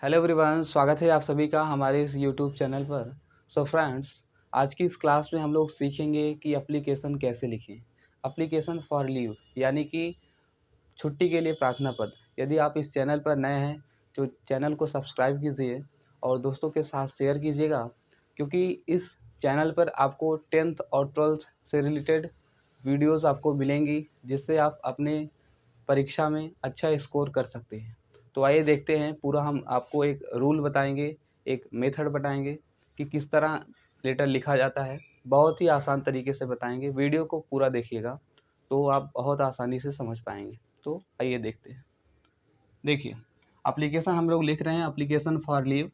Hello everyone, स्वागत है आप सभी का हमारे इस यूट्यूब चैनल पर। सो फ्रेंड्स, आज की इस क्लास में हम लोग सीखेंगे कि एप्लीकेशन कैसे लिखें। एप्लीकेशन फॉर लीव यानी कि छुट्टी के लिए प्रार्थना पत्र। यदि आप इस चैनल पर नए हैं तो चैनल को सब्सक्राइब कीजिए और दोस्तों के साथ शेयर कीजिएगा, क्योंकि इस चैनल पर आपको 10th और 12th से रिलेटेड वीडियोस आपको मिलेंगी, जिससे आप अपने परीक्षा में अच्छा स्कोर कर सकते हैं। तो आइए देखते हैं, पूरा हम आपको एक रूल बताएंगे, एक मेथड बताएंगे कि किस तरह लेटर लिखा जाता है। बहुत ही आसान तरीके से बताएंगे, वीडियो को पूरा देखिएगा तो आप बहुत आसानी से समझ पाएंगे। तो आइए देखते हैं। देखिए, एप्लीकेशन हम लोग लिख रहे हैं, एप्लीकेशन फॉर लीव,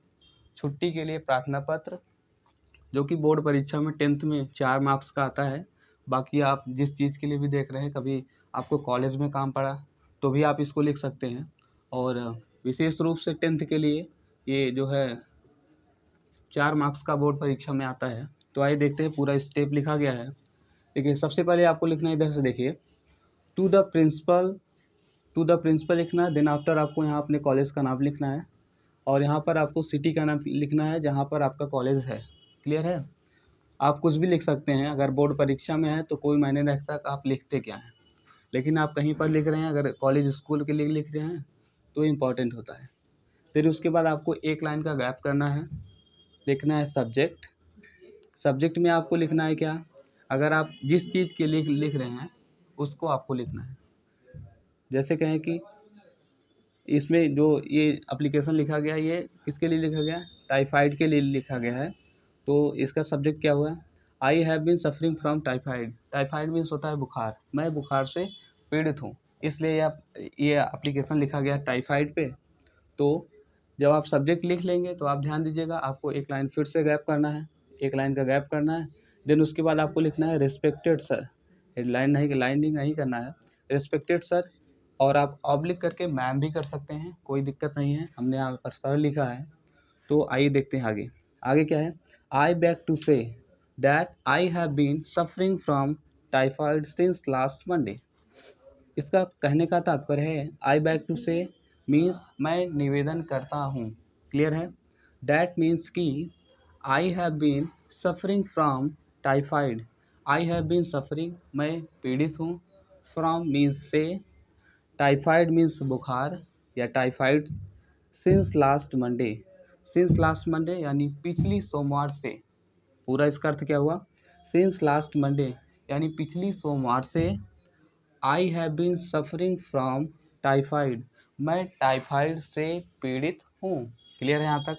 छुट्टी के लिए प्रार्थना पत्र, जो कि बोर्ड परीक्षा में 10th में 4 मार्क्स का आता है। बाकी आप जिस चीज़ के लिए भी देख रहे हैं, कभी आपको कॉलेज में काम पड़ा तो भी आप इसको लिख सकते हैं, और विशेष रूप से 10th के लिए ये जो है 4 मार्क्स का बोर्ड परीक्षा में आता है। तो आइए देखते हैं, पूरा स्टेप लिखा गया है। देखिए, सबसे पहले आपको लिखना है, इधर से देखिए, to the principal. To the principal लिखना है, देन आफ्टर आपको यहाँ अपने कॉलेज का नाम लिखना है, और यहाँ पर आपको सिटी का नाम लिखना है जहाँ पर आपका कॉलेज है। क्लियर है? आप कुछ भी लिख सकते हैं, अगर बोर्ड परीक्षा में है तो कोई मायने नहीं रखता कि आप लिखते क्या हैं, लेकिन आप कहीं पर लिख रहे हैं, अगर कॉलेज स्कूल के लिए लिख रहे हैं तो इम्पॉर्टेंट होता है। फिर उसके बाद आपको एक लाइन का गैप करना है, लिखना है सब्जेक्ट। सब्जेक्ट में आपको लिखना है क्या, अगर आप जिस चीज़ के लिए लिख रहे हैं उसको आपको लिखना है। जैसे कहें कि इसमें जो ये एप्लीकेशन लिखा गया है, ये किसके लिए लिखा गया है? टाइफाइड के लिए लिखा गया है। तो इसका सब्जेक्ट क्या हुआ? I have been suffering from typhoid. Typhoid means होता है बुखार, मैं बुखार से पीड़ित हूँ, इसलिए ये एप्लीकेशन लिखा गया टाइफाइड पे। तो जब आप सब्जेक्ट लिख लेंगे तो आप ध्यान दीजिएगा, आपको एक लाइन फिर से गैप करना है, एक लाइन का गैप करना है। देन उसके बाद आपको लिखना है रिस्पेक्टेड सर। लाइनिंग नहीं करना है, रिस्पेक्टेड सर। और आप ऑब्लिक करके मैम भी कर सकते हैं, कोई दिक्कत नहीं है, हमने यहाँ पर सर लिखा है। तो आइए देखते हैं आगे। आगे क्या है? I beg to say that I have been suffering from typhoid since last Monday. इसका कहने का तात्पर्य है, I beg to say means मैं निवेदन करता हूँ। क्लियर है? दैट मीन्स कि I have been suffering from typhoid. I have been suffering, मैं पीड़ित हूँ, फ्रॉम मीन्स से, टाइफाइड मीन्स बुखार या typhoid, since last Monday. Since last Monday यानी पिछली सोमवार से। पूरा इसका अर्थ क्या हुआ? सिंस लास्ट मंडे यानी पिछली सोमवार से I have been suffering from typhoid, मैं टाइफाइड से पीड़ित हूँ। क्लियर है यहाँ तक?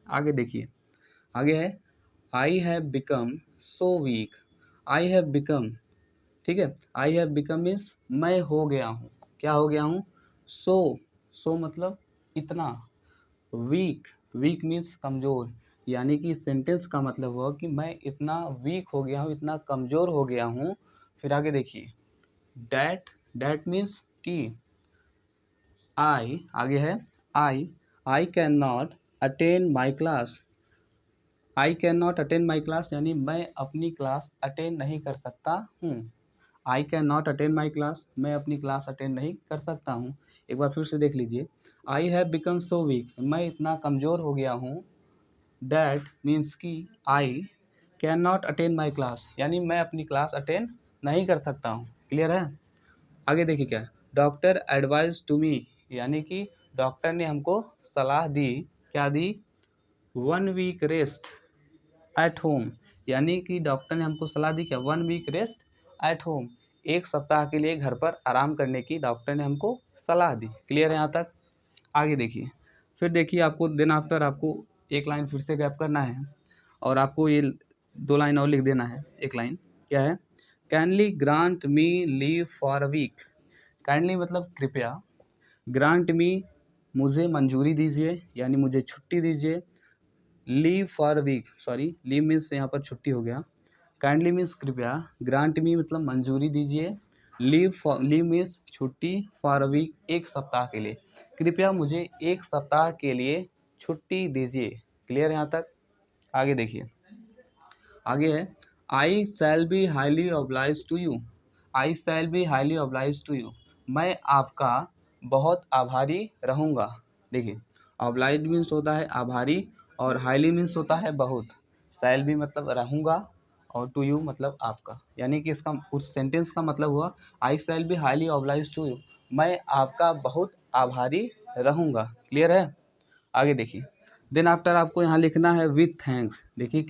आगे देखिए, आगे है I have become so weak. I have become, ठीक है, आई हैव बिकम मीन्स मैं हो गया हूँ। क्या हो गया हूँ? सो मतलब इतना, वीक, वीक मीन्स कमज़ोर, यानी कि सेंटेंस का मतलब हुआ कि मैं इतना वीक हो गया हूँ, इतना कमज़ोर हो गया हूँ। फिर आगे देखिए, डैट, डैट मीन्स कि, आई, आगे है I can not attend my class. I can not attend my class यानी मैं अपनी क्लास अटेंड नहीं कर सकता हूँ। I can not attend my class, मैं अपनी क्लास अटेंड नहीं कर सकता हूँ। एक बार फिर से देख लीजिए, I have become so weak, मैं इतना कमज़ोर हो गया हूँ। डैट मीन्स कि I can not attend my class यानी मैं अपनी क्लास अटेंड नहीं कर सकता हूँ। क्लियर है? आगे देखिए क्या, डॉक्टर एडवाइज टू मी यानी कि डॉक्टर ने हमको सलाह दी। क्या दी? 1 वीक रेस्ट एट होम, यानी कि डॉक्टर ने हमको सलाह दी क्या? 1 वीक रेस्ट एट होम, एक सप्ताह के लिए घर पर आराम करने की डॉक्टर ने हमको सलाह दी। क्लियर है यहाँ तक? आगे देखिए, फिर देखिए, आपको देन आफ्टर आपको एक लाइन फिर से गैप करना है, और आपको ये 2 लाइन और लिख देना है। एक लाइन क्या है? Kindly grant me leave for a week. Kindly मतलब कृपया, ग्रांट मी मुझे मंजूरी दीजिए यानी मुझे छुट्टी दीजिए, leave for week, sorry leave means यहाँ पर छुट्टी हो गया, काइंडली मीन्स कृपया, ग्रांट मी मतलब मंजूरी दीजिए, लीव मीन्स छुट्टी, फॉर अ वीक एक सप्ताह के लिए, कृपया मुझे एक सप्ताह के लिए छुट्टी दीजिए। क्लियर यहाँ तक? आगे देखिए, आगे है I shall be highly oblige to you. I shall be highly oblige to you, मैं आपका बहुत आभारी रहूँगा। देखिए, ऑब्लाइज मीन्स होता है आभारी, और हाईली मीन्स होता है बहुत। शैल भी मतलब रहूँगा, और टू यू मतलब आपका, यानी कि इसका उस सेंटेंस का मतलब हुआ I shall be highly oblige to you, मैं आपका बहुत आभारी रहूँगा। क्लियर है? आगे देखिए, देन आफ्टर आपको यहाँ लिखना है विथ थैंक्स। देखिए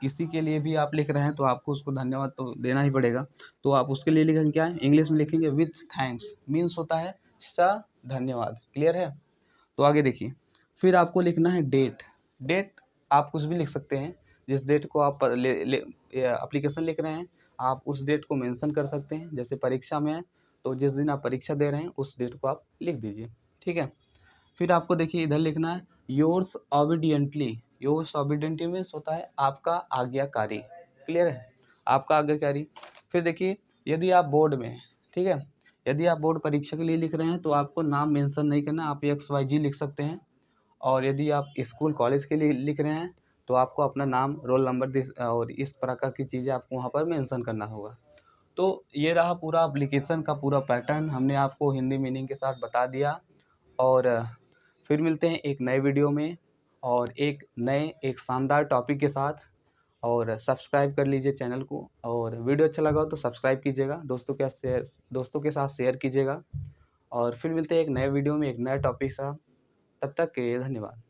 किसी के लिए भी आप लिख रहे हैं तो आपको उसको धन्यवाद तो देना ही पड़ेगा, तो आप उसके लिए लिखेंगे क्या है, इंग्लिश में लिखेंगे विथ थैंक्स, मीन्स होता है धन्यवाद। क्लियर है? तो आगे देखिए, फिर आपको लिखना है डेट। डेट आप कुछ भी लिख सकते हैं, जिस डेट को आप एप्लीकेशन लिख रहे हैं आप उस डेट को मेंशन कर सकते हैं। जैसे परीक्षा में है तो जिस दिन आप परीक्षा दे रहे हैं उस डेट को आप लिख दीजिए। ठीक है? फिर आपको देखिए इधर लिखना है योर्स ऑबिडियंटली। योर्स ऑबिडियंटली मीन्स होता है आपका आज्ञाकारी। क्लियर है? आपका आज्ञाकारी। फिर देखिए, यदि आप बोर्ड में हैं, ठीक है, यदि आप बोर्ड परीक्षा के लिए लिख रहे हैं तो आपको नाम मेंशन नहीं करना, आप XYZ लिख सकते हैं। और यदि आप स्कूल कॉलेज के लिए लिख रहे हैं तो आपको अपना नाम, रोल नंबर और इस प्रकार की चीज़ें आपको वहाँ पर मेंशन करना होगा। तो ये रहा पूरा एप्लीकेशन का पूरा पैटर्न, हमने आपको हिंदी मीनिंग के साथ बता दिया। और फिर मिलते हैं एक नए वीडियो में और एक शानदार टॉपिक के साथ। और सब्सक्राइब कर लीजिए चैनल को, और वीडियो अच्छा लगा हो तो सब्सक्राइब कीजिएगा, दोस्तों के साथ शेयर कीजिएगा। और फिर मिलते हैं एक नए वीडियो में एक नए टॉपिक के साथ। तब तक के लिए धन्यवाद।